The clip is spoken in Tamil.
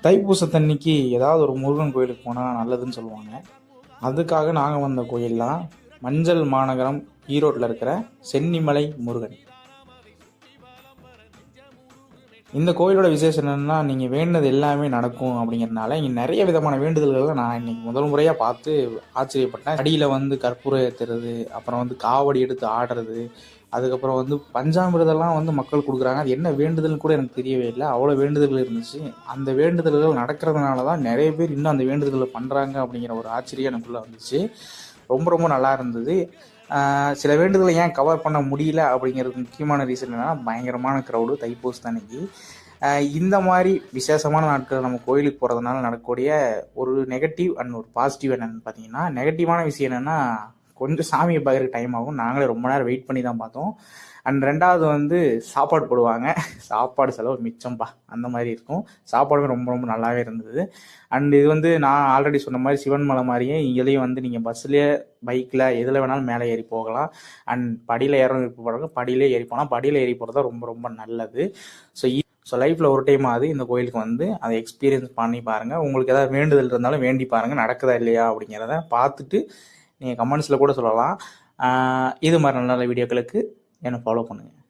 தைப்பூசத்தன்னைக்கு ஏதாவது ஒரு முருகன் கோயிலுக்கு போனால் நல்லதுன்னு சொல்லுவாங்க. அதுக்காக நாங்கள் வந்த கோயில்லாம் மஞ்சள் மாநகரம் ஈரோட்டில் இருக்கிற சென்னிமலை முருகன். இந்த கோயிலோட விசேஷம் என்னென்னா, நீங்கள் வேண்டினது எல்லாமே நடக்கும் அப்படிங்கிறதுனால இங்கே நிறைய விதமான வேண்டுதல்களை நான் இன்னைக்கு முதல் முறையாக பார்த்து ஆச்சரியப்பட்டேன். அடியில் வந்து கற்பூரம் ஏற்றுறது, அப்புறம் வந்து காவடி எடுத்து ஆடுறது, அதுக்கப்புறம் வந்து பஞ்சாமிரதெல்லாம் வந்து மக்கள் கொடுக்குறாங்க. அது என்ன வேண்டுதல்னு கூட எனக்கு தெரியவே இல்லை. அவ்வளோ வேண்டுதல்கள் இருந்துச்சு. அந்த வேண்டுதல்கள் நடக்கிறதுனால தான் நிறைய பேர் இன்னும் அந்த வேண்டுதல்களை பண்ணுறாங்க அப்படிங்கிற ஒரு ஆச்சரியம் எனக்குள்ளே வந்துச்சு. ரொம்ப ரொம்ப நல்லா இருந்தது. சில வேண்டுதலை ஏன் கவர் பண்ண முடியல அப்படிங்கிறதுக்கு முக்கியமான ரீசன் என்னன்னா, பயங்கரமான க்ரௌடு தைப்பூசத்தன்னைக்கு. இந்த மாதிரி விசேஷமான நாட்கள் நம்ம கோயிலுக்கு போகிறதுனால நடக்கக்கூடிய ஒரு நெகட்டிவ் அண்ட் ஒரு பாசிட்டிவ் என்னென்னு பார்த்தீங்கன்னா, நெகட்டிவான விஷயம் என்னென்னா, கொஞ்சம் சாமியை பார்க்குறதுக்கு டைம் ஆகும். நாங்களே ரொம்ப நேரம் வெயிட் பண்ணி தான் பார்த்தோம். அண்ட் ரெண்டாவது வந்து சாப்பாடு போடுவாங்க. சாப்பாடு செலவு மிச்சம்பா அந்த மாதிரி இருக்கும். சாப்பாடுமே ரொம்ப ரொம்ப நல்லாவே இருந்தது. அண்ட் இது வந்து நான் ஆல்ரெடி சொன்ன மாதிரி சிவன் மலை மாதிரியே இங்கேயும் வந்து நீங்கள் பஸ்ஸுலேயே பைக்கில் எதில் வேணாலும் மேலே ஏறி போகலாம். அண்ட் படியில் ஏறணும் விருப்பப்படுறவங்க படியிலே ஏறி போகலாம். படியில் ஏறி போகிறது தான் ரொம்ப ரொம்ப நல்லது. ஸோ லைஃப்பில் ஒரு டைம் ஆகுது இந்த கோயிலுக்கு வந்து அதை எக்ஸ்பீரியன்ஸ் பண்ணி பாருங்கள். உங்களுக்கு ஏதாவது வேண்டுதல் இருந்தாலும் வேண்டி பாருங்கள், நடக்குதா இல்லையா அப்படிங்கிறத பார்த்துட்டு நீங்கள் கமெண்ட்ஸில் கூட சொல்லலாம். இது மாதிரி நல்ல நல்ல வீடியோக்களுக்கு என்னை ஃபாலோ பண்ணுங்கள்.